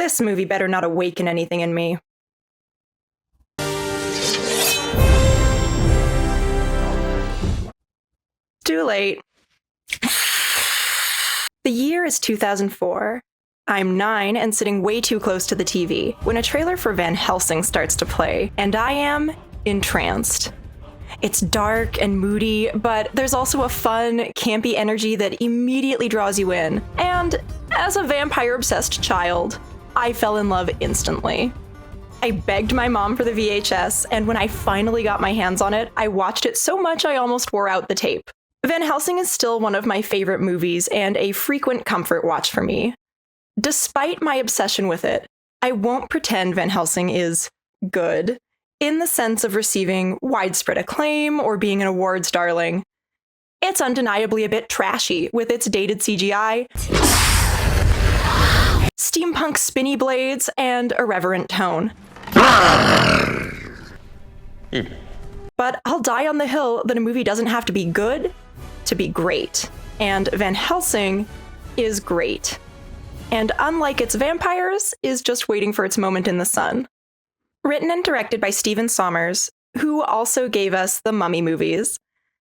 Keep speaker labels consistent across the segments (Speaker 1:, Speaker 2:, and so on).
Speaker 1: This movie better not awaken anything in me. Too late. The year is 2004. I'm 9 and sitting way too close to the TV when a trailer for Van Helsing starts to play, and I am entranced. It's dark and moody, but there's also a fun, campy energy that immediately draws you in. And as a vampire-obsessed child, I fell in love instantly. I begged my mom for the VHS, and when I finally got my hands on it, I watched it so much I almost wore out the tape. Van Helsing is still one of my favorite movies and a frequent comfort watch for me. Despite my obsession with it, I won't pretend Van Helsing is good, in the sense of receiving widespread acclaim or being an awards darling. It's undeniably a bit trashy with its dated CGI, steampunk spinny blades, and irreverent tone. But I'll die on the hill that a movie doesn't have to be good to be great, and Van Helsing is great. And unlike its vampires, is just waiting for its moment in the sun. Written and directed by Stephen Sommers, who also gave us the Mummy movies,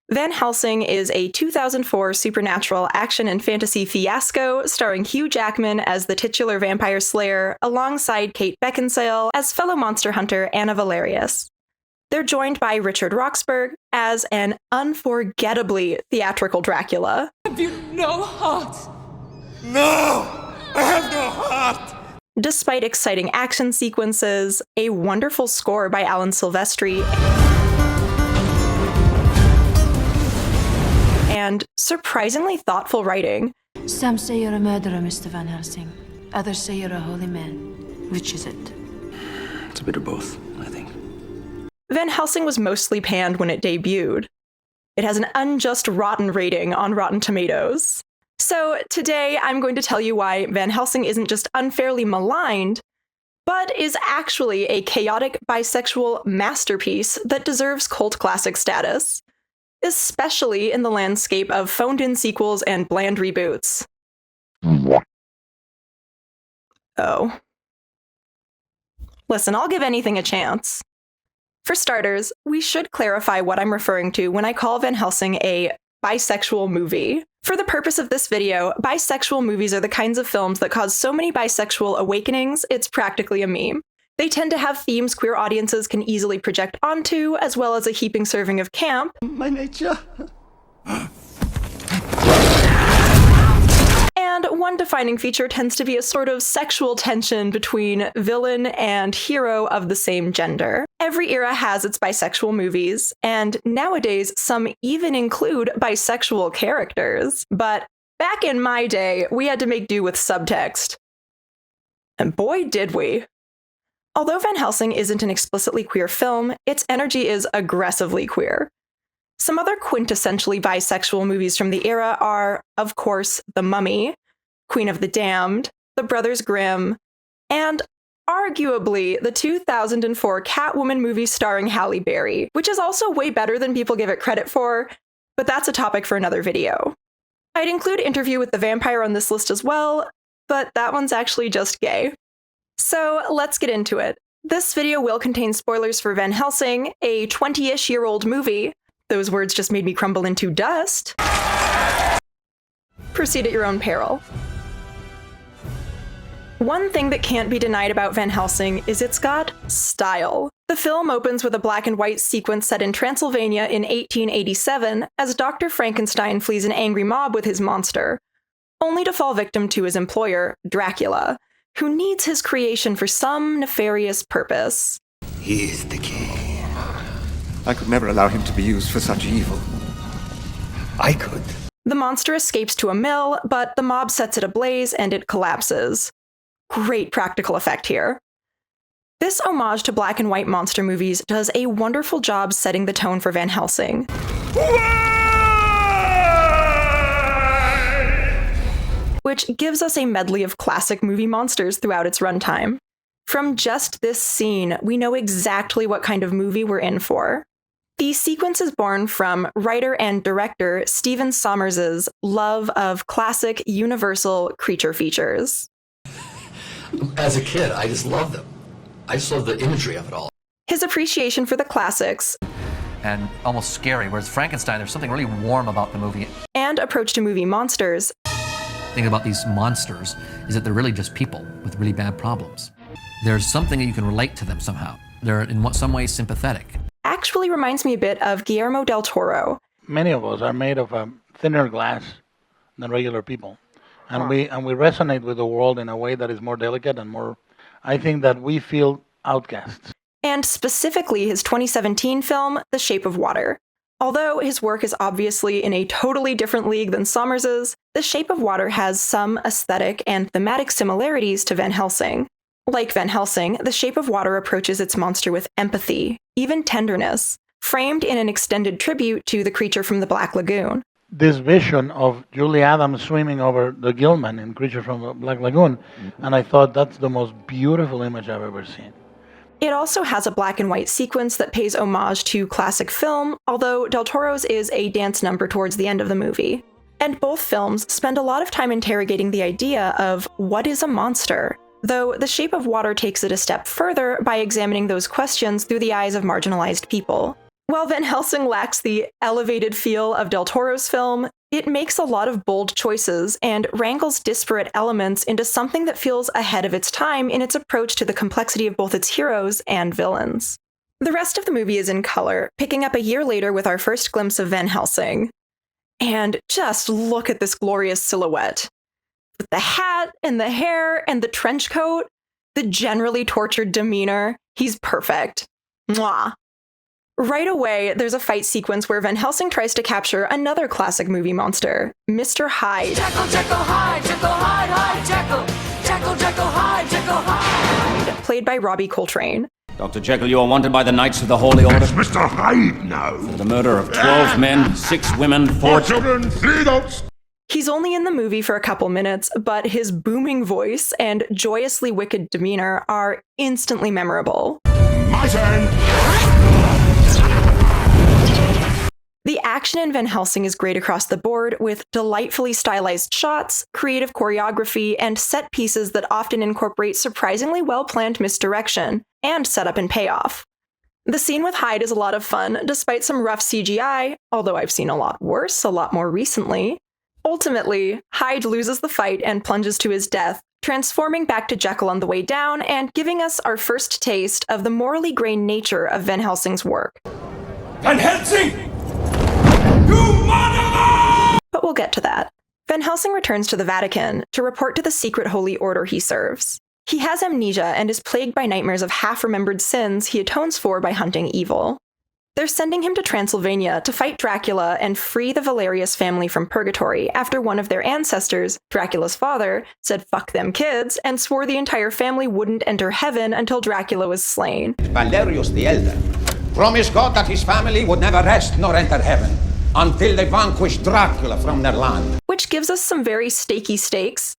Speaker 1: Van Helsing is a 2004 supernatural action and fantasy fiasco starring Hugh Jackman as the titular vampire slayer alongside Kate Beckinsale as fellow monster hunter Anna Valerius. They're joined by Richard Roxburgh as an unforgettably theatrical Dracula.
Speaker 2: Have you no heart?
Speaker 3: No! I have no heart!
Speaker 1: Despite exciting action sequences, a wonderful score by Alan Silvestri, and surprisingly thoughtful writing.
Speaker 4: Some say you're a murderer, Mr. Van Helsing. Others say you're a holy man. Which is it?
Speaker 3: It's a bit of both, I think.
Speaker 1: Van Helsing was mostly panned when it debuted. It has an unjust rotten rating on Rotten Tomatoes. So today I'm going to tell you why Van Helsing isn't just unfairly maligned, but is actually a chaotic bisexual masterpiece that deserves cult classic status, especially in the landscape of phoned-in sequels and bland reboots. Oh. Listen, I'll give anything a chance. For starters, we should clarify what I'm referring to when I call Van Helsing a bisexual movie. For the purpose of this video, bisexual movies are the kinds of films that cause so many bisexual awakenings, it's practically a meme. They tend to have themes queer audiences can easily project onto, as well as a heaping serving of camp.
Speaker 3: My nature.
Speaker 1: And one defining feature tends to be a sort of sexual tension between villain and hero of the same gender. Every era has its bisexual movies, and nowadays some even include bisexual characters. But back in my day, we had to make do with subtext. And boy, did we. Although Van Helsing isn't an explicitly queer film, its energy is aggressively queer. Some other quintessentially bisexual movies from the era are, of course, The Mummy, Queen of the Damned, The Brothers Grimm, and arguably the 2004 Catwoman movie starring Halle Berry, which is also way better than people give it credit for, but that's a topic for another video. I'd include Interview with the Vampire on this list as well, but that one's actually just gay. So let's get into it. This video will contain spoilers for Van Helsing, a 20-ish-year-old movie. Those words just made me crumble into dust. Proceed at your own peril. One thing that can't be denied about Van Helsing is it's got style. The film opens with a black and white sequence set in Transylvania in 1887 as Dr. Frankenstein flees an angry mob with his monster, only to fall victim to his employer, Dracula, who needs his creation for some nefarious purpose.
Speaker 3: He is the king. I could never allow him to be used for such evil. I could.
Speaker 1: The monster escapes to a mill, but the mob sets it ablaze and it collapses. Great practical effect here. This homage to black and white monster movies does a wonderful job setting the tone for Van Helsing. Which gives us a medley of classic movie monsters throughout its runtime. From just this scene, we know exactly what kind of movie we're in for. The sequence is born from writer and director Stephen Sommers' love of classic universal creature features.
Speaker 2: As a kid, I just loved them. I just loved the imagery of it all.
Speaker 1: His appreciation for the classics,
Speaker 5: and almost scary, whereas Frankenstein, there's something really warm about the movie.
Speaker 1: and approach to movie monsters
Speaker 5: The thing about these monsters is that they're really just people with really bad problems. There's something that you can relate to them somehow. They're in some way sympathetic.
Speaker 1: actually reminds me a bit of Guillermo del Toro.
Speaker 6: Many of us are made of a thinner glass than regular people, and we resonate with the world in a way that is more delicate and more. I think that we feel outcasts.
Speaker 1: And specifically his 2017 film, The Shape of Water. Although his work is obviously in a totally different league than Sommers's, The Shape of Water has some aesthetic and thematic similarities to Van Helsing. Like Van Helsing, The Shape of Water approaches its monster with empathy, even tenderness, framed in an extended tribute to the creature from the Black Lagoon.
Speaker 6: This vision of Julie Adams swimming over the Gilman in Creature from the Black Lagoon, and I thought that's the most beautiful image I've ever seen.
Speaker 1: It also has a black and white sequence that pays homage to classic film, although Del Toro's is a dance number towards the end of the movie. And both films spend a lot of time interrogating the idea of what is a monster, though The Shape of Water takes it a step further by examining those questions through the eyes of marginalized people. While Van Helsing lacks the elevated feel of Del Toro's film, it makes a lot of bold choices and wrangles disparate elements into something that feels ahead of its time in its approach to the complexity of both its heroes and villains. The rest of the movie is in color, picking up a year later with our first glimpse of Van Helsing. And just look at this glorious silhouette. With the hat and the hair and the trench coat, the generally tortured demeanor, he's perfect. Mwah. Right away, there's a fight sequence where Van Helsing tries to capture another classic movie monster, Mr. Hyde.
Speaker 7: Jekyll, Jekyll, Hyde, Jekyll, Hyde, Hyde, Jekyll. Jekyll, Jekyll, Hyde, Jekyll, Hyde.
Speaker 1: Played by Robbie Coltrane.
Speaker 8: Dr. Jekyll, you are wanted by the Knights of the Holy Order.
Speaker 9: It's Mr. Hyde now.
Speaker 8: For the murder of 12 men, 6 women, 4
Speaker 9: children, 3 adults.
Speaker 1: He's only in the movie for a couple minutes, but his booming voice and joyously wicked demeanor are instantly memorable.
Speaker 9: My turn.
Speaker 1: The action in Van Helsing is great across the board, with delightfully stylized shots, creative choreography, and set pieces that often incorporate surprisingly well-planned misdirection and setup and payoff. The scene with Hyde is a lot of fun, despite some rough CGI, although I've seen a lot worse a lot more recently. Ultimately, Hyde loses the fight and plunges to his death, transforming back to Jekyll on the way down and giving us our first taste of the morally gray nature of Van Helsing's work.
Speaker 9: Van Helsing! You murderer!
Speaker 1: But we'll get to that. Van Helsing returns to the Vatican to report to the secret holy order he serves. He has amnesia and is plagued by nightmares of half-remembered sins he atones for by hunting evil. They're sending him to Transylvania to fight Dracula and free the Valerius family from purgatory after one of their ancestors, Dracula's father, said fuck them kids and swore the entire family wouldn't enter heaven until Dracula was slain.
Speaker 10: Valerius the Elder promised God that his family would never rest nor enter heaven until they vanquished Dracula from their land.
Speaker 1: Which gives us some very steaky stakes,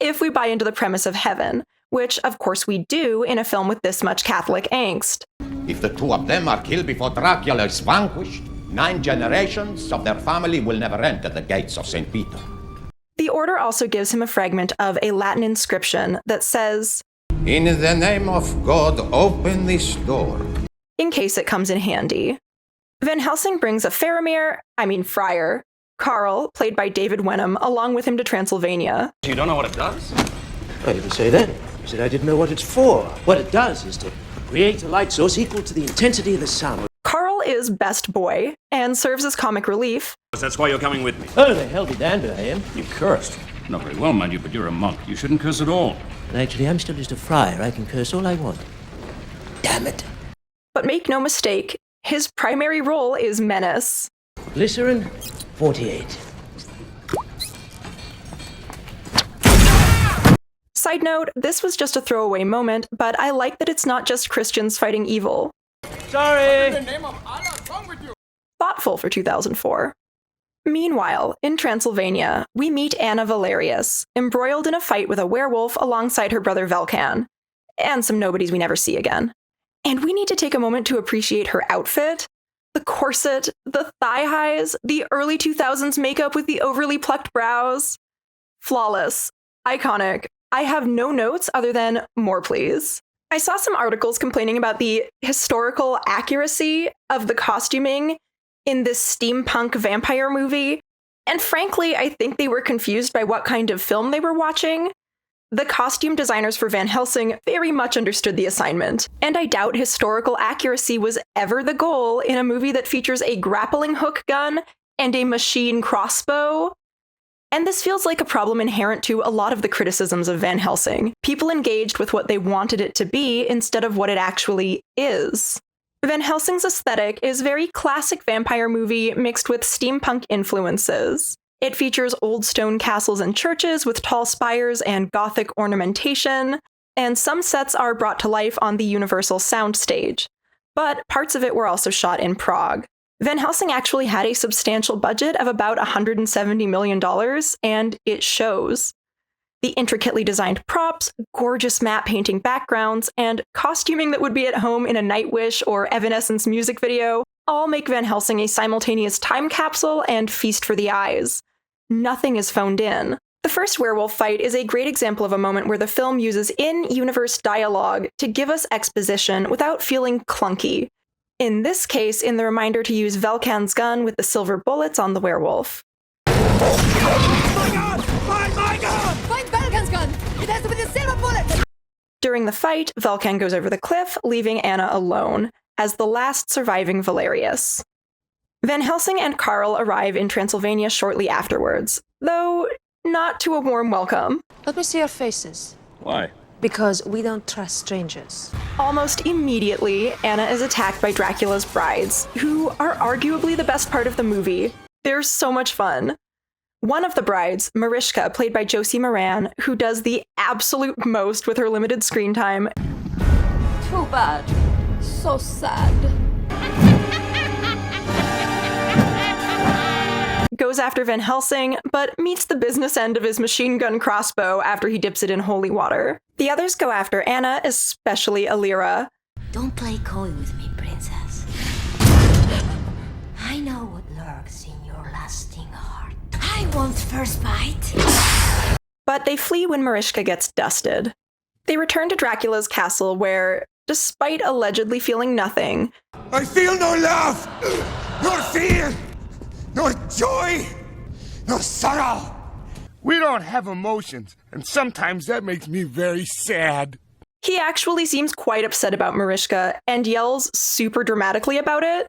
Speaker 1: if we buy into the premise of heaven, which of course we do in a film with this much Catholic angst.
Speaker 10: If the 2 of them are killed before Dracula is vanquished, 9 generations of their family will never enter the gates of St. Peter.
Speaker 1: The order also gives him a fragment of a Latin inscription that says,
Speaker 10: In the name of God, open this door.
Speaker 1: In case it comes in handy. Van Helsing brings a friar, Carl, played by David Wenham, along with him to Transylvania.
Speaker 11: You don't know what it does?
Speaker 12: I didn't say that. I said I didn't know what it's for. What it does is to create a light source equal to the intensity of the sound.
Speaker 1: Carl is best boy and serves as comic relief.
Speaker 11: That's why you're coming with me.
Speaker 12: Oh, the hell did I am?
Speaker 11: You cursed. Not very well, mind you, but you're a monk. You shouldn't curse at all.
Speaker 12: And actually, I'm still just a friar. I can curse all I want. Damn it.
Speaker 1: But make no mistake, his primary role is menace.
Speaker 12: Glycerin, 48.
Speaker 1: Side note, this was just a throwaway moment, but I like that it's not just Christians fighting evil.
Speaker 12: Sorry!
Speaker 9: In the name of Allah, what's wrong with you?
Speaker 1: Thoughtful for 2004. Meanwhile, in Transylvania, we meet Anna Valerius, embroiled in a fight with a werewolf alongside her brother Velkan, and some nobodies we never see again. And we need to take a moment to appreciate her outfit. The corset, the thigh highs, the early 2000s makeup with the overly plucked brows. Flawless, iconic, I have no notes other than more please. I saw some articles complaining about the historical accuracy of the costuming in this steampunk vampire movie, and frankly, I think they were confused by what kind of film they were watching. The costume designers for Van Helsing very much understood the assignment, and I doubt historical accuracy was ever the goal in a movie that features a grappling hook gun and a machine crossbow. And this feels like a problem inherent to a lot of the criticisms of Van Helsing. People engaged with what they wanted it to be instead of what it actually is. Van Helsing's aesthetic is very classic vampire movie mixed with steampunk influences. It features old stone castles and churches with tall spires and Gothic ornamentation, and some sets are brought to life on the Universal soundstage. But parts of it were also shot in Prague. Van Helsing actually had a substantial budget of about $170 million, and it shows. The intricately designed props, gorgeous matte painting backgrounds, and costuming that would be at home in a Nightwish or Evanescence music video all make Van Helsing a simultaneous time capsule and feast for the eyes. Nothing is phoned in. The first werewolf fight is a great example of a moment where the film uses in-universe dialogue to give us exposition without feeling clunky. In this case, in the reminder to use Velkan's gun with the silver bullets on the werewolf.
Speaker 7: My God! My God! Find Velkan's gun! It has to be the silver bullet!
Speaker 1: During the fight, Velkan goes over the cliff, leaving Anna alone, as the last surviving Valerius. Van Helsing and Karl arrive in Transylvania shortly afterwards, though not to a warm welcome.
Speaker 4: Let me see your faces.
Speaker 11: Why?
Speaker 4: Because we don't trust strangers.
Speaker 1: Almost immediately, Anna is attacked by Dracula's brides, who are arguably the best part of the movie. They're so much fun. One of the brides, Marischka, played by Josie Moran, who does the absolute most with her limited screen time.
Speaker 7: Too bad. So sad.
Speaker 1: Goes after Van Helsing, but meets the business end of his machine gun crossbow after he dips it in holy water. The others go after Anna, especially Alira.
Speaker 13: Don't play coy with me, princess. I know what lurks in your lasting heart. I want first bite.
Speaker 1: But they flee when Marischka gets dusted. They return to Dracula's castle where, despite allegedly feeling nothing,
Speaker 9: I feel no love, nor fear, nor joy, nor sorrow. We don't have emotions, and sometimes that makes me very sad.
Speaker 1: he actually seems quite upset about Marischka and yells super dramatically about it.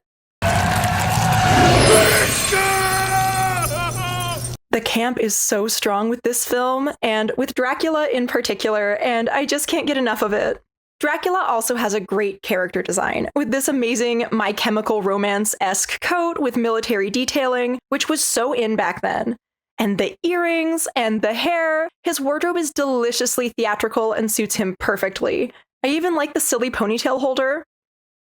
Speaker 1: The camp is so strong with this film, and with Dracula in particular, and I just can't get enough of it. Dracula also has a great character design, with this amazing My Chemical Romance-esque coat with military detailing, which was so in back then. And the earrings and the hair, his wardrobe is deliciously theatrical and suits him perfectly. I even like the silly ponytail holder.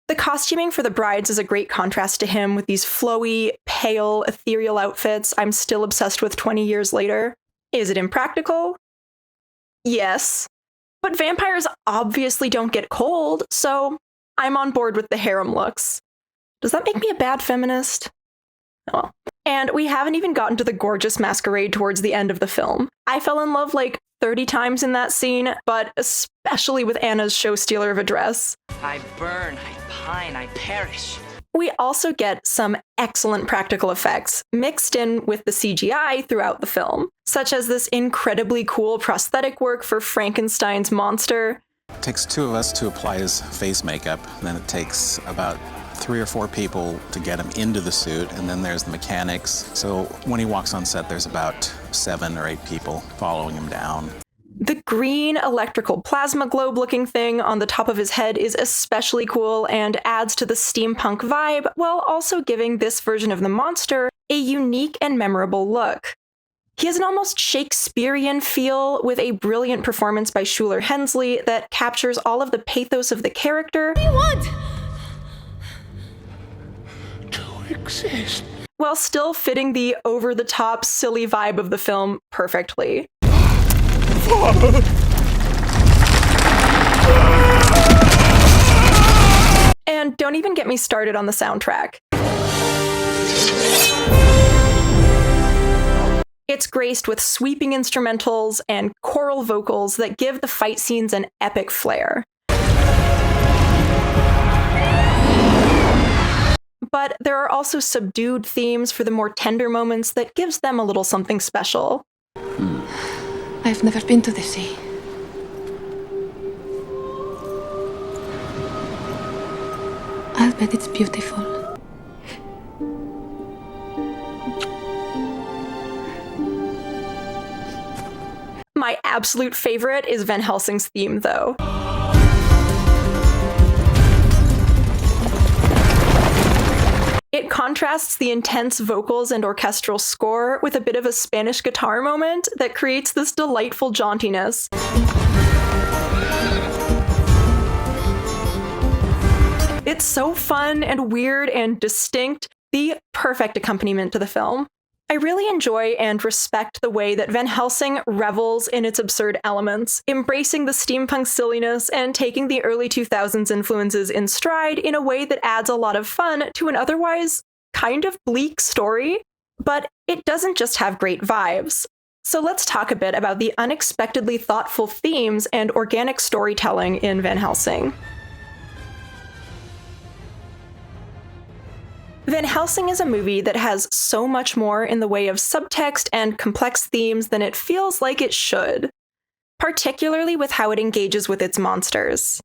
Speaker 1: The costuming for the brides is a great contrast to him with these flowy, pale, ethereal outfits I'm still obsessed with 20 years later. Is it impractical? Yes. But vampires obviously don't get cold, so I'm on board with the harem looks. Does that make me a bad feminist? Oh well. And we haven't even gotten to the gorgeous masquerade towards the end of the film. I fell in love like 30 times in that scene, but especially with Anna's show stealer of a dress.
Speaker 14: I burn, I pine, I perish.
Speaker 1: We also get some excellent practical effects mixed in with the CGI throughout the film, such as this incredibly cool prosthetic work for Frankenstein's monster.
Speaker 15: It takes two of us to apply his face makeup, then it takes about 3 or 4 people to get him into the suit, and then there's the mechanics. So when he walks on set, there's about 7 or 8 people following him down.
Speaker 1: The green electrical plasma globe looking thing on the top of his head is especially cool and adds to the steampunk vibe, while also giving this version of the monster a unique and memorable look. He has an almost Shakespearean feel, with a brilliant performance by Shuler Hensley that captures all of the pathos of the character.
Speaker 7: What do you want?
Speaker 1: Exist. While still fitting the over-the-top, silly vibe of the film perfectly. And don't even get me started on the soundtrack. It's graced with sweeping instrumentals and choral vocals that give the fight scenes an epic flair. But there are also subdued themes for the more tender moments that gives them a little something special.
Speaker 4: I've never been to the sea. I'll bet it's beautiful.
Speaker 1: My absolute favorite is Van Helsing's theme, though. It contrasts the intense vocals and orchestral score with a bit of a Spanish guitar moment that creates this delightful jauntiness. It's so fun and weird and distinct, the perfect accompaniment to the film. I really enjoy and respect the way that Van Helsing revels in its absurd elements, embracing the steampunk silliness and taking the early 2000s influences in stride in a way that adds a lot of fun to an otherwise kind of bleak story. But it doesn't just have great vibes. So let's talk a bit about the unexpectedly thoughtful themes and organic storytelling in Van Helsing. Van Helsing is a movie that has so much more in the way of subtext and complex themes than it feels like it should, particularly with how it engages with its monsters.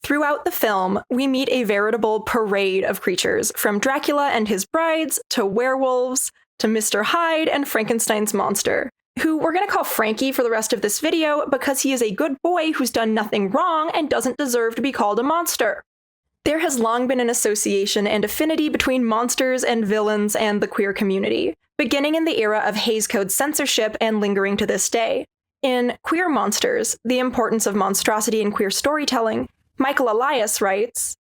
Speaker 1: Throughout the film, we meet a veritable parade of creatures, from Dracula and his brides, to werewolves, to Mr. Hyde and Frankenstein's monster, who we're going to call Frankie for the rest of this video because he is a good boy who's done nothing wrong and doesn't deserve to be called a monster. There has long been an association and affinity between monsters and villains and the queer community, beginning in the era of Hays Code censorship and lingering to this day. In Queer Monsters, The Importance of Monstrosity in Queer Storytelling, Michael Elias writes,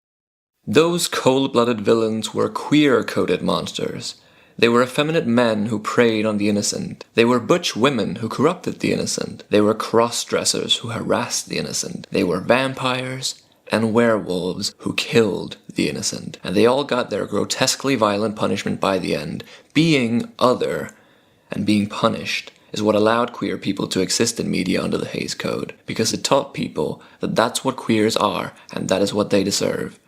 Speaker 16: "Those cold-blooded villains were queer-coded monsters. They were effeminate men who preyed on the innocent. They were butch women who corrupted the innocent. They were cross-dressers who harassed the innocent. They were vampires and werewolves who killed the innocent. And they all got their grotesquely violent punishment by the end. Being other and being punished is what allowed queer people to exist in media under the Hays Code, because it taught people that that's what queers are and that is what they deserve.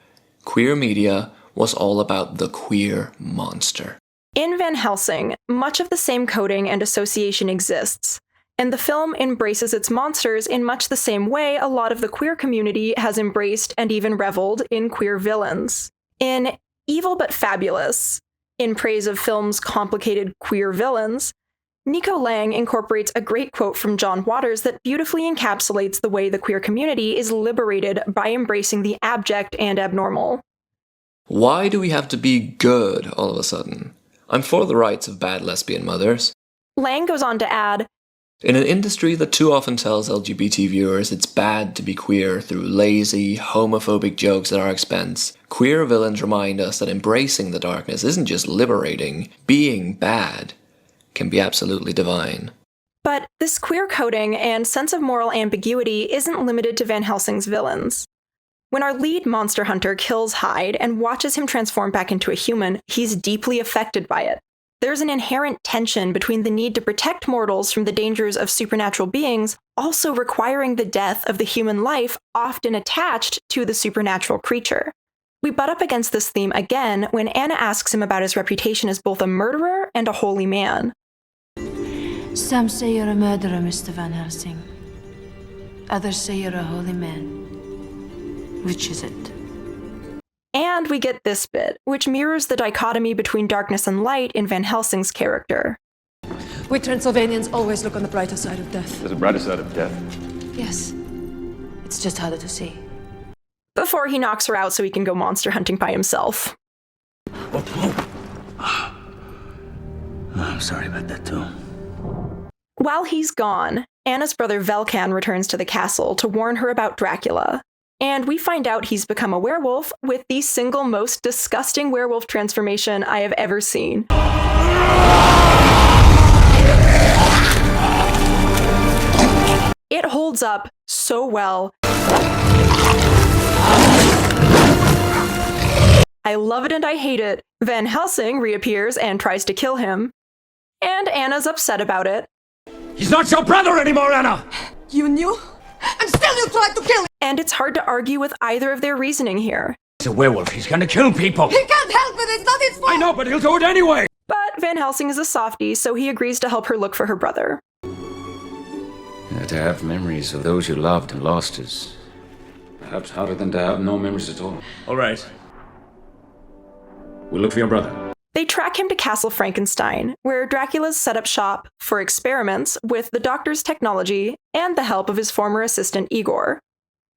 Speaker 16: Queer media was all about the queer monster."
Speaker 1: In Van Helsing, much of the same coding and association exists, and the film embraces its monsters in much the same way a lot of the queer community has embraced and even reveled in queer villains. In Evil But Fabulous, in praise of film's complicated queer villains, Nico Lang incorporates a great quote from John Waters that beautifully encapsulates the way the queer community is liberated by embracing the abject and abnormal.
Speaker 16: "Why do we have to be good all of a sudden? I'm for the rights of bad lesbian mothers."
Speaker 1: Lang goes on to add,
Speaker 16: "In an industry that too often tells LGBT viewers it's bad to be queer through lazy, homophobic jokes at our expense, queer villains remind us that embracing the darkness isn't just liberating, being bad can be absolutely divine."
Speaker 1: But this queer coding and sense of moral ambiguity isn't limited to Van Helsing's villains. When our lead monster hunter kills Hyde and watches him transform back into a human, he's deeply affected by it. There's an inherent tension between the need to protect mortals from the dangers of supernatural beings, also requiring the death of the human life often attached to the supernatural creature. We butt up against this theme again when Anna asks him about his reputation as both a murderer and a holy man.
Speaker 4: Some say you're a murderer, Mr. Van Helsing. Others say you're a holy man. Which is it?
Speaker 1: And we get this bit, which mirrors the dichotomy between darkness and light in Van Helsing's character.
Speaker 17: We Transylvanians always look on the brighter side of death.
Speaker 18: There's a brighter side of death.
Speaker 4: Yes. It's just harder to see.
Speaker 1: Before he knocks her out so he can go monster hunting by himself.
Speaker 12: I'm sorry about that, too.
Speaker 1: While he's gone, Anna's brother Velkan returns to the castle to warn her about Dracula. And we find out he's become a werewolf with the single most disgusting werewolf transformation I have ever seen. It holds up so well. I love it and I hate it. Van Helsing reappears and tries to kill him. And Anna's upset about it.
Speaker 10: He's not your brother anymore, Anna!
Speaker 17: You knew? And still you tried to kill him!
Speaker 1: And it's hard to argue with either of their reasoning here.
Speaker 10: He's a werewolf. He's gonna kill people.
Speaker 17: He can't help it! It's not his fault!
Speaker 10: I know, but he'll do it anyway!
Speaker 1: But Van Helsing is a softie, so he agrees to help her look for her brother.
Speaker 11: To have memories of those you loved and lost is perhaps harder than to have no memories at all. All right. We'll look for your brother.
Speaker 1: They track him to Castle Frankenstein, where Dracula's set up shop for experiments with the doctor's technology and the help of his former assistant Igor.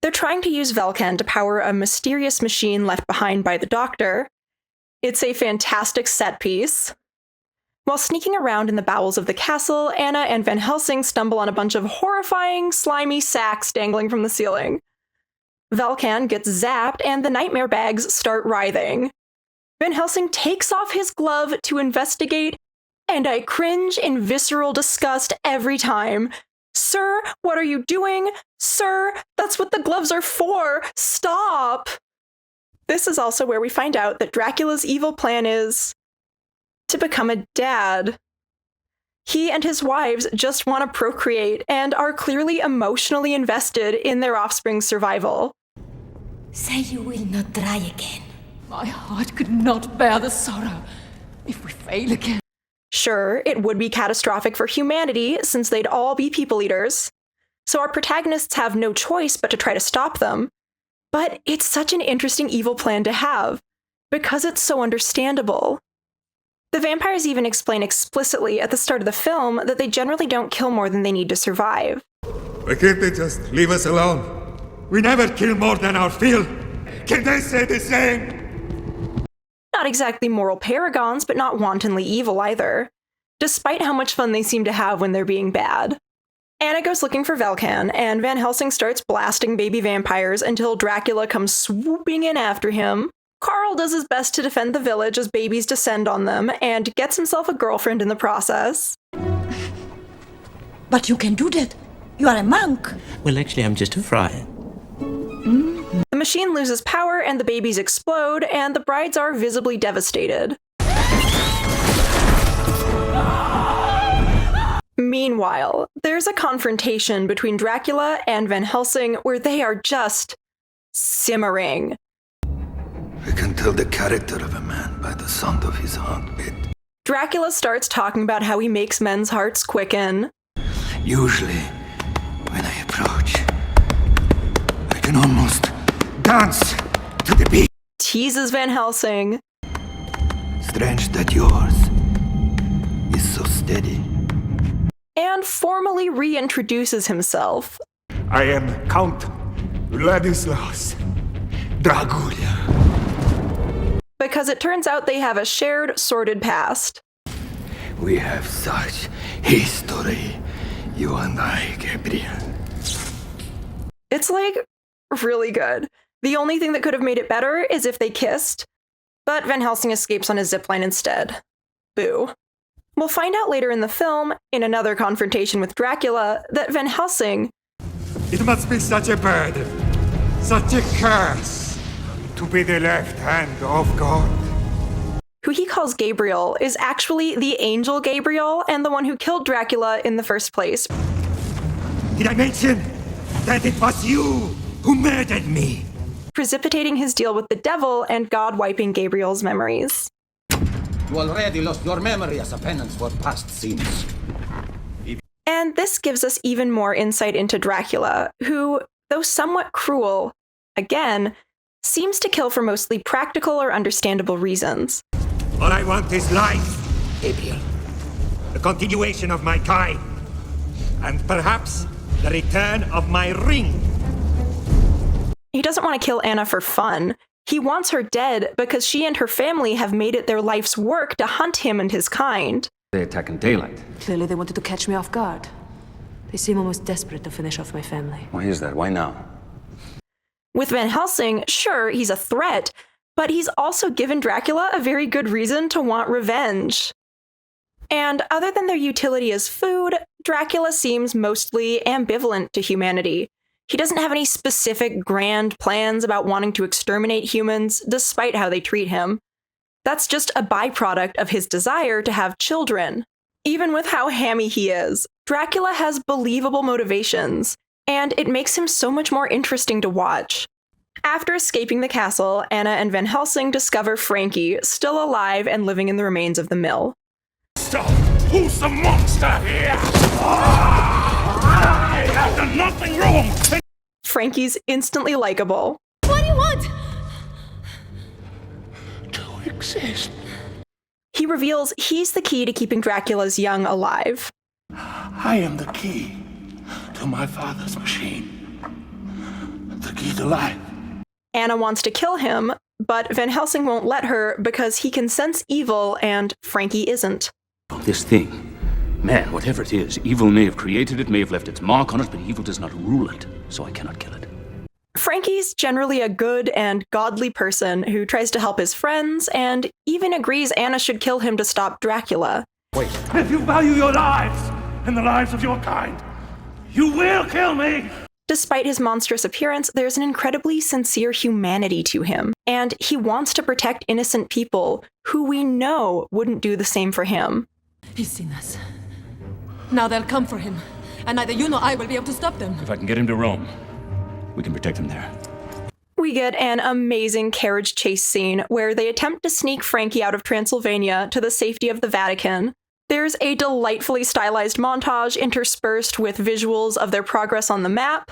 Speaker 1: They're trying to use Velkan to power a mysterious machine left behind by the doctor. It's a fantastic set piece. While sneaking around in the bowels of the castle, Anna and Van Helsing stumble on a bunch of horrifying, slimy sacks dangling from the ceiling. Velkan gets zapped and the nightmare bags start writhing. Van Helsing takes off his glove to investigate, and I cringe in visceral disgust every time. Sir, what are you doing? Sir, that's what the gloves are for! Stop! This is also where we find out that Dracula's evil plan is to become a dad. He and his wives just want to procreate and are clearly emotionally invested in their offspring's survival.
Speaker 13: Say you will not try again.
Speaker 17: My heart could not bear the sorrow if we fail again.
Speaker 1: Sure, it would be catastrophic for humanity since they'd all be people eaters. So our protagonists have no choice but to try to stop them. But it's such an interesting evil plan to have, because it's so understandable. The vampires even explain explicitly at the start of the film that they generally don't kill more than they need to survive.
Speaker 3: Why can't they just leave us alone? We never kill more than our fill. Can they say the same?
Speaker 1: Not exactly moral paragons, but not wantonly evil either, despite how much fun they seem to have when they're being bad. Anna goes looking for Velkan, and Van Helsing starts blasting baby vampires until Dracula comes swooping in after him. Carl does his best to defend the village as babies descend on them, and gets himself a girlfriend in the process.
Speaker 13: But you can do that. You are a monk.
Speaker 12: Well, actually, I'm just a friar.
Speaker 1: The machine loses power, and the babies explode, and the brides are visibly devastated. Meanwhile, there's a confrontation between Dracula and Van Helsing where they are just simmering.
Speaker 18: I can tell the character of a man by the sound of his heartbeat.
Speaker 1: Dracula starts talking about how he makes men's hearts quicken.
Speaker 18: Usually, when I approach, I can almost dance to the beat.
Speaker 1: Teases Van Helsing.
Speaker 18: Strange that yours is so steady.
Speaker 1: And formally reintroduces himself.
Speaker 3: I am Count Vladislaus Dracula.
Speaker 1: Because it turns out they have a shared, sordid past.
Speaker 18: We have such history, you and I, Gabriel.
Speaker 1: It's like really good. The only thing that could have made it better is if they kissed, but Van Helsing escapes on his zipline instead. Boo. We'll find out later in the film, in another confrontation with Dracula, that Van Helsing...
Speaker 3: It must be such a burden, such a curse, to be the left hand of God.
Speaker 1: Who he calls Gabriel is actually the angel Gabriel and the one who killed Dracula in the first place.
Speaker 3: Did I mention that it was you who murdered me?
Speaker 1: Precipitating his deal with the devil and God wiping Gabriel's memories.
Speaker 10: You already lost your memory as a penance for past sins.
Speaker 1: And this gives us even more insight into Dracula, who, though somewhat cruel, again, seems to kill for mostly practical or understandable reasons.
Speaker 3: All I want is life, Gabriel. The continuation of my kind. And perhaps the return of my ring.
Speaker 1: He doesn't want to kill Anna for fun. He wants her dead because she and her family have made it their life's work to hunt him and his kind.
Speaker 11: They attack in daylight.
Speaker 17: Clearly they wanted to catch me off guard. They seem almost desperate to finish off my family.
Speaker 11: Why is that? Why now?
Speaker 1: With Van Helsing, sure, he's a threat, but he's also given Dracula a very good reason to want revenge. And other than their utility as food, Dracula seems mostly ambivalent to humanity. He doesn't have any specific grand plans about wanting to exterminate humans, despite how they treat him. That's just a byproduct of his desire to have children. Even with how hammy he is, Dracula has believable motivations, and it makes him so much more interesting to watch. After escaping the castle, Anna and Van Helsing discover Frankie still alive and living in the remains of the mill.
Speaker 9: Stop! Who's the monster here? I have done nothing wrong!
Speaker 1: Frankie's instantly likable.
Speaker 7: What do you want?
Speaker 9: To exist.
Speaker 1: He reveals he's the key to keeping Dracula's young alive.
Speaker 9: I am the key to my father's machine. The key to life.
Speaker 1: Anna wants to kill him, but Van Helsing won't let her because he can sense evil and Frankie isn't.
Speaker 11: This thing, man, whatever it is, evil may have created it, may have left its mark on it, but evil does not rule it, so I cannot kill it.
Speaker 1: Frankie's generally a good and godly person who tries to help his friends and even agrees Anna should kill him to stop Dracula.
Speaker 9: Wait. If you value your lives and the lives of your kind, you will kill me!
Speaker 1: Despite his monstrous appearance, there's an incredibly sincere humanity to him, and he wants to protect innocent people who we know wouldn't do the same for him.
Speaker 17: He's seen us. Now they'll come for him, and neither you nor I will be able to stop them.
Speaker 11: If I can get him to Rome, we can protect him there.
Speaker 1: We get an amazing carriage chase scene where they attempt to sneak Frankie out of Transylvania to the safety of the Vatican. There's a delightfully stylized montage interspersed with visuals of their progress on the map.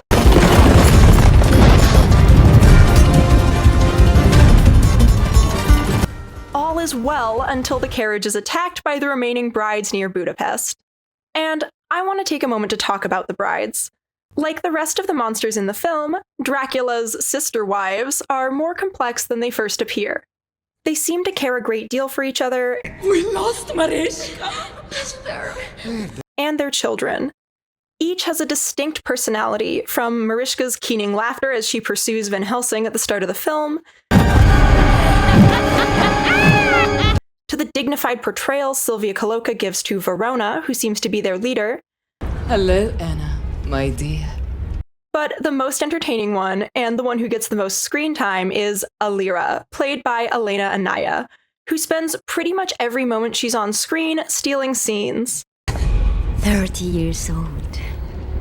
Speaker 1: All is well until the carriage is attacked by the remaining brides near Budapest. And I want to take a moment to talk about the brides. Like the rest of the monsters in the film, Dracula's sister wives are more complex than they first appear. They seem to care a great deal for each other.
Speaker 7: We lost Mariska.
Speaker 1: And their children. Each has a distinct personality, from Mariska's keening laughter as she pursues Van Helsing at the start of the film, to the dignified portrayal Sylvia Coloca gives to Verona, who seems to be their leader.
Speaker 17: Hello, Anna, my dear.
Speaker 1: But the most entertaining one, and the one who gets the most screen time, is Alira, played by Elena Anaya, who spends pretty much every moment she's on screen stealing scenes.
Speaker 13: 30 years old.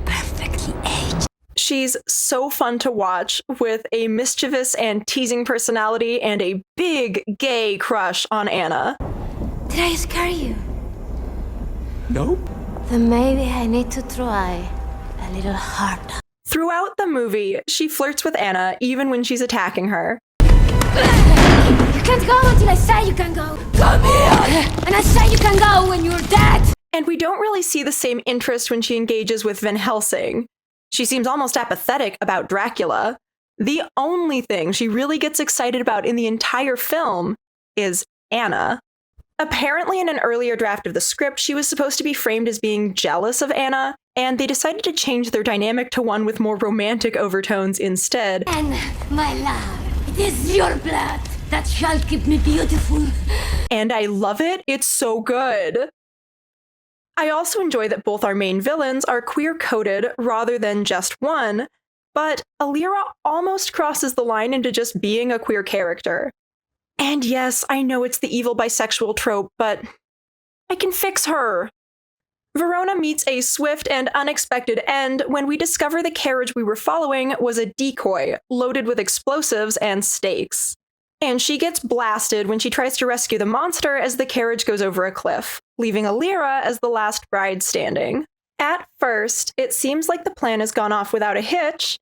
Speaker 13: Perfectly aged.
Speaker 1: She's so fun to watch, with a mischievous and teasing personality and a big gay crush on Anna.
Speaker 13: Did I scare you?
Speaker 9: Nope.
Speaker 13: Then maybe I need to try a little harder.
Speaker 1: Throughout the movie, she flirts with Anna even when she's attacking her.
Speaker 13: You can't go until I say you can go. Come here! And I say you can go when you're dead!
Speaker 1: And we don't really see the same interest when she engages with Van Helsing. She seems almost apathetic about Dracula. The only thing she really gets excited about in the entire film is Anna. Apparently, in an earlier draft of the script, she was supposed to be framed as being jealous of Anna, and they decided to change their dynamic to one with more romantic overtones instead.
Speaker 13: And my love, it is your blood that shall keep me beautiful.
Speaker 1: And I love it. It's so good. I also enjoy that both our main villains are queer-coded rather than just one, but Alira almost crosses the line into just being a queer character. And yes, I know it's the evil bisexual trope, but I can fix her. Verona meets a swift and unexpected end when we discover the carriage we were following was a decoy, loaded with explosives and stakes. And she gets blasted when she tries to rescue the monster as the carriage goes over a cliff, leaving Alira as the last bride standing. At first, it seems like the plan has gone off without a hitch,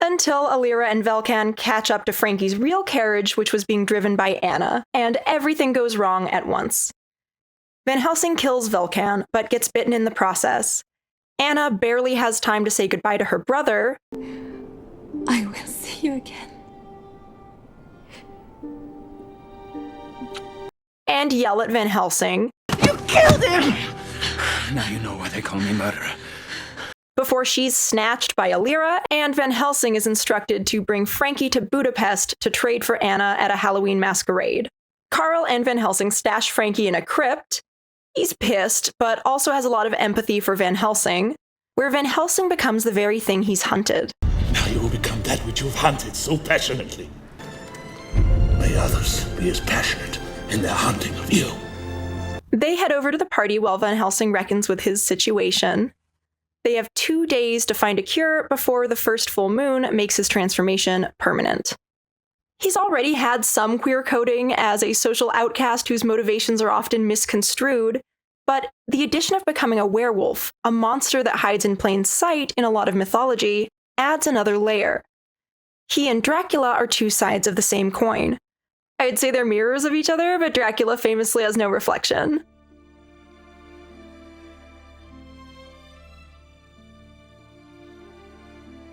Speaker 1: until Alira and Velkan catch up to Frankie's real carriage, which was being driven by Anna, and everything goes wrong at once. Van Helsing kills Velkan, but gets bitten in the process. Anna barely has time to say goodbye to her brother.
Speaker 17: I will see you again.
Speaker 1: And yell at Van Helsing.
Speaker 7: You killed him!
Speaker 11: Now you know why they call me murderer.
Speaker 1: Before she's snatched by Alira, and Van Helsing is instructed to bring Frankie to Budapest to trade for Anna at a Halloween masquerade. Carl and Van Helsing stash Frankie in a crypt. He's pissed, but also has a lot of empathy for Van Helsing, where Van Helsing becomes the very thing he's hunted.
Speaker 9: Now you will become that which you've hunted so passionately. May others be as passionate in their hunting of you.
Speaker 1: They head over to the party while Van Helsing reckons with his situation. They have 2 days to find a cure before the first full moon makes his transformation permanent. He's already had some queer coding as a social outcast whose motivations are often misconstrued, but the addition of becoming a werewolf, a monster that hides in plain sight in a lot of mythology, adds another layer. He and Dracula are 2 sides of the same coin. I'd say they're mirrors of each other, but Dracula famously has no reflection.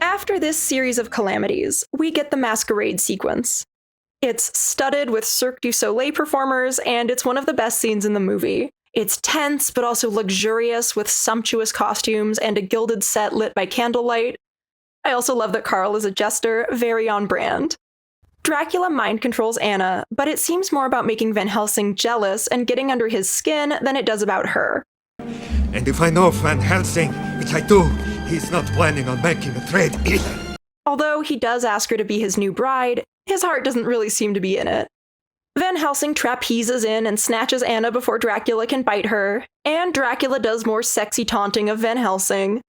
Speaker 1: After this series of calamities, we get the masquerade sequence. It's studded with Cirque du Soleil performers, and it's one of the best scenes in the movie. It's tense, but also luxurious, with sumptuous costumes and a gilded set lit by candlelight. I also love that Carl is a jester, very on brand. Dracula mind controls Anna, but it seems more about making Van Helsing jealous and getting under his skin than it does about her.
Speaker 3: And if I know Van Helsing, which I do, he's not planning on making a trade either.
Speaker 1: Although he does ask her to be his new bride, his heart doesn't really seem to be in it. Van Helsing trapezes in and snatches Anna before Dracula can bite her, and Dracula does more sexy taunting of Van Helsing.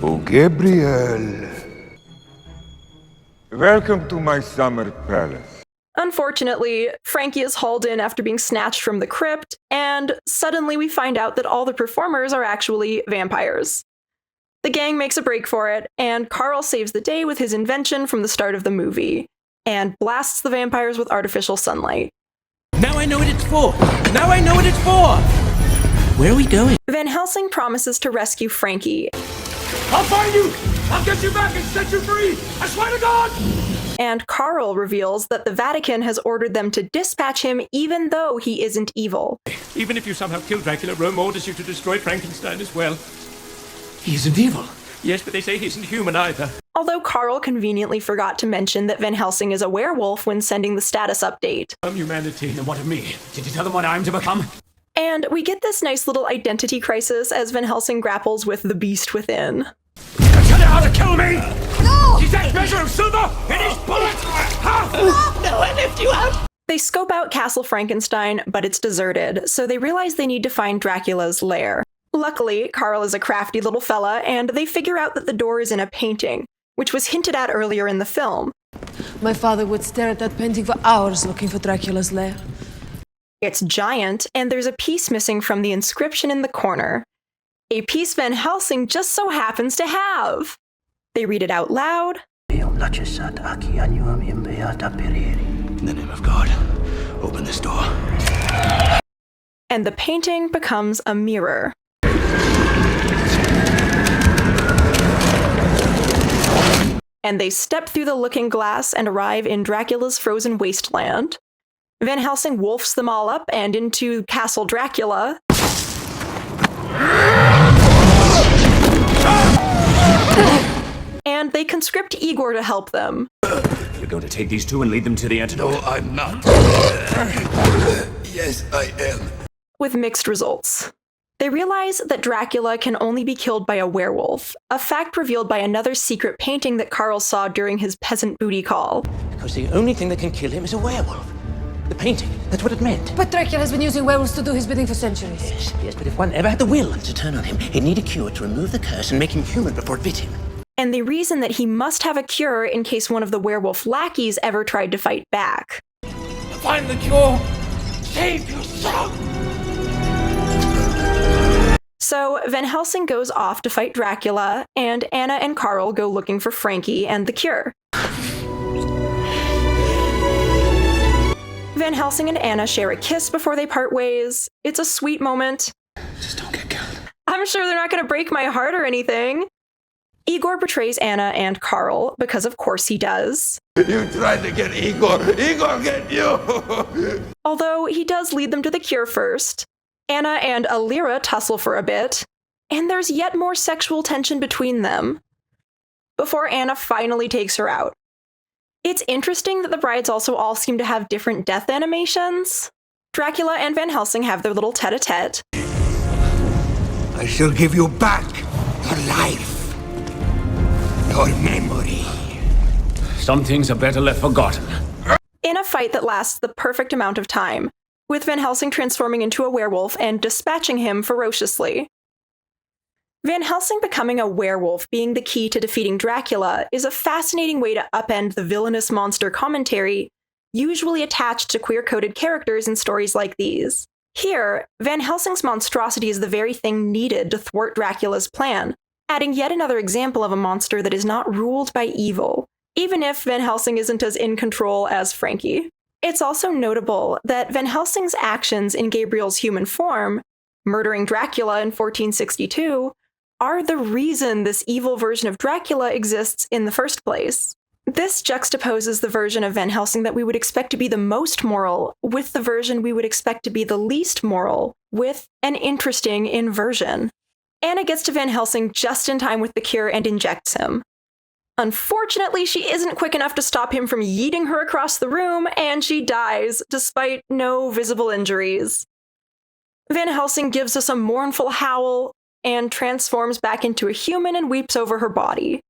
Speaker 9: Oh, Gabriel. Welcome to my summer palace.
Speaker 1: Unfortunately, Frankie is hauled in after being snatched from the crypt, and suddenly we find out that all the performers are actually vampires. The gang makes a break for it, and Carl saves the day with his invention from the start of the movie, and blasts the vampires with artificial sunlight.
Speaker 12: Now I know what it's for! Now I know what it's for! Where are we going?
Speaker 1: Van Helsing promises to rescue Frankie.
Speaker 9: I'll find you! I'll get you back and set you free! I swear to God!
Speaker 1: And Carl reveals that the Vatican has ordered them to dispatch him even though he isn't evil.
Speaker 19: Even if you somehow kill Dracula, Rome orders you to destroy Frankenstein as well.
Speaker 2: He isn't evil.
Speaker 19: Yes, but they say he isn't human either.
Speaker 1: Although Carl conveniently forgot to mention that Van Helsing is a werewolf when sending the status update.
Speaker 19: Humanity.
Speaker 2: And what of me? Did you tell them what I'm to become?
Speaker 1: And we get this nice little identity crisis as Van Helsing grapples with the beast within.
Speaker 9: Tell you how to kill me!
Speaker 13: No!
Speaker 9: He's that measure of silver in his bullet!
Speaker 12: No, I lift you up!
Speaker 1: They scope out Castle Frankenstein, but it's deserted, so they realize they need to find Dracula's lair. Luckily, Carl is a crafty little fella, and they figure out that the door is in a painting, which was hinted at earlier in the film.
Speaker 17: My father would stare at that painting for hours looking for Dracula's lair.
Speaker 1: It's giant, and there's a piece missing from the inscription in the corner. A piece Van Helsing just so happens to have. They read it out loud.
Speaker 18: In the name of God, open this door.
Speaker 1: And the painting becomes a mirror. And they step through the looking glass and arrive in Dracula's frozen wasteland. Van Helsing wolfs them all up and into Castle Dracula. And they conscript Igor to help them.
Speaker 11: You're going to take these 2 and lead them to the antidote?
Speaker 18: No, I'm not. Yes, I am.
Speaker 1: With mixed results. They realize that Dracula can only be killed by a werewolf, a fact revealed by another secret painting that Carl saw during his peasant booty call.
Speaker 12: Because the only thing that can kill him is a werewolf. The painting, that's what it meant.
Speaker 17: But Dracula has been using werewolves to do his bidding for centuries.
Speaker 12: Yes, but if one ever had the will to turn on him, he'd need a cure to remove the curse and make him human before it bit him.
Speaker 1: And they reason that he must have a cure in case one of the werewolf lackeys ever tried to fight back.
Speaker 9: Find the cure! Save yourself!
Speaker 1: So Van Helsing goes off to fight Dracula, and Anna and Carl go looking for Frankie and the cure. Van Helsing and Anna share a kiss before they part ways. It's a sweet moment.
Speaker 18: Just don't get killed.
Speaker 1: I'm sure they're not going to break my heart or anything. Igor betrays Anna and Carl, because of course he does.
Speaker 9: You tried to get Igor. Igor get you!
Speaker 1: Although he does lead them to the cure first. Anna and Alira tussle for a bit, and there's yet more sexual tension between them, before Anna finally takes her out. It's interesting that the brides also all seem to have different death animations. Dracula and Van Helsing have their little tete-a-tete.
Speaker 9: I shall give you back your life, your memory.
Speaker 11: Some things are better left forgotten.
Speaker 1: In a fight that lasts the perfect amount of time, with Van Helsing transforming into a werewolf and dispatching him ferociously. Van Helsing becoming a werewolf being the key to defeating Dracula is a fascinating way to upend the villainous monster commentary usually attached to queer-coded characters in stories like these. Here, Van Helsing's monstrosity is the very thing needed to thwart Dracula's plan, adding yet another example of a monster that is not ruled by evil, even if Van Helsing isn't as in control as Frankie. It's also notable that Van Helsing's actions in Gabriel's human form, murdering Dracula in 1462, are the reason this evil version of Dracula exists in the first place. This juxtaposes the version of Van Helsing that we would expect to be the most moral with the version we would expect to be the least moral, with an interesting inversion. Anna gets to Van Helsing just in time with the cure and injects him. Unfortunately, she isn't quick enough to stop him from yeeting her across the room, and she dies, despite no visible injuries. Van Helsing gives us a mournful howl and transforms back into a human and weeps over her body.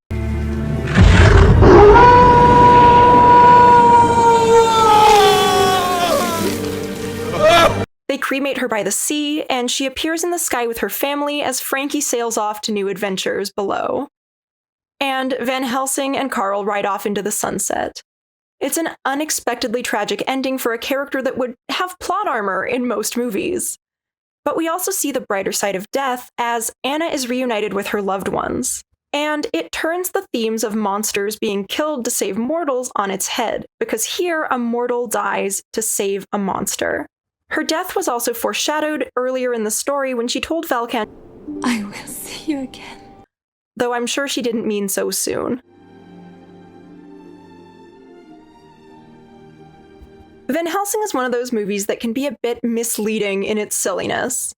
Speaker 1: They cremate her by the sea, and she appears in the sky with her family as Frankie sails off to new adventures below. And Van Helsing and Carl ride off into the sunset. It's an unexpectedly tragic ending for a character that would have plot armor in most movies. But we also see the brighter side of death as Anna is reunited with her loved ones. And it turns the themes of monsters being killed to save mortals on its head, because here a mortal dies to save a monster. Her death was also foreshadowed earlier in the story when she told Valkan,
Speaker 17: "I will see you again."
Speaker 1: Though I'm sure she didn't mean so soon. Van Helsing is one of those movies that can be a bit misleading in its silliness,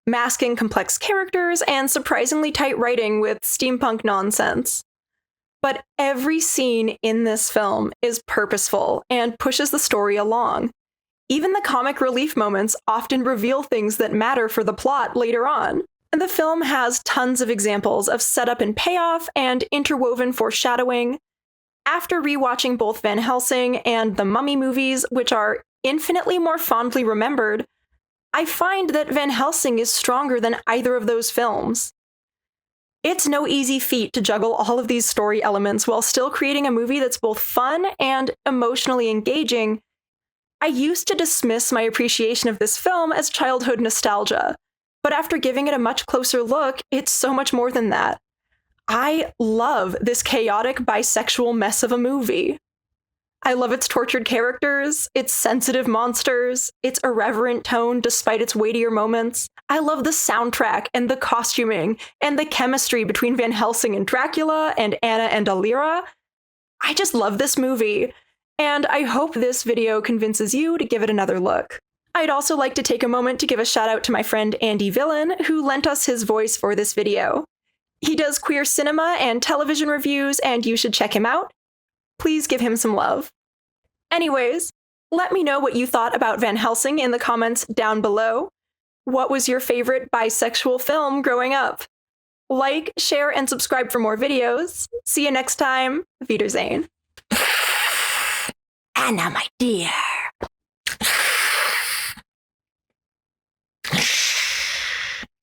Speaker 1: masking complex characters and surprisingly tight writing with steampunk nonsense. But every scene in this film is purposeful and pushes the story along. Even the comic relief moments often reveal things that matter for the plot later on. And the film has tons of examples of setup and payoff and interwoven foreshadowing. After rewatching both Van Helsing and the Mummy movies, which are infinitely more fondly remembered, I find that Van Helsing is stronger than either of those films. It's no easy feat to juggle all of these story elements while still creating a movie that's both fun and emotionally engaging. I used to dismiss my appreciation of this film as childhood nostalgia, but after giving it a much closer look, it's so much more than that. I love this chaotic bisexual mess of a movie. I love its tortured characters, its sensitive monsters, its irreverent tone despite its weightier moments. I love the soundtrack and the costuming and the chemistry between Van Helsing and Dracula and Anna and Alira. I just love this movie, and I hope this video convinces you to give it another look. I'd also like to take a moment to give a shout out to my friend Andy Villin, who lent us his voice for this video. He does queer cinema and television reviews, and you should check him out. Please give him some love. Anyways, let me know what you thought about Van Helsing in the comments down below. What was your favorite bisexual film growing up? Like, share, and subscribe for more videos. See you next time. Wiedersehen.
Speaker 13: Anna, my dear.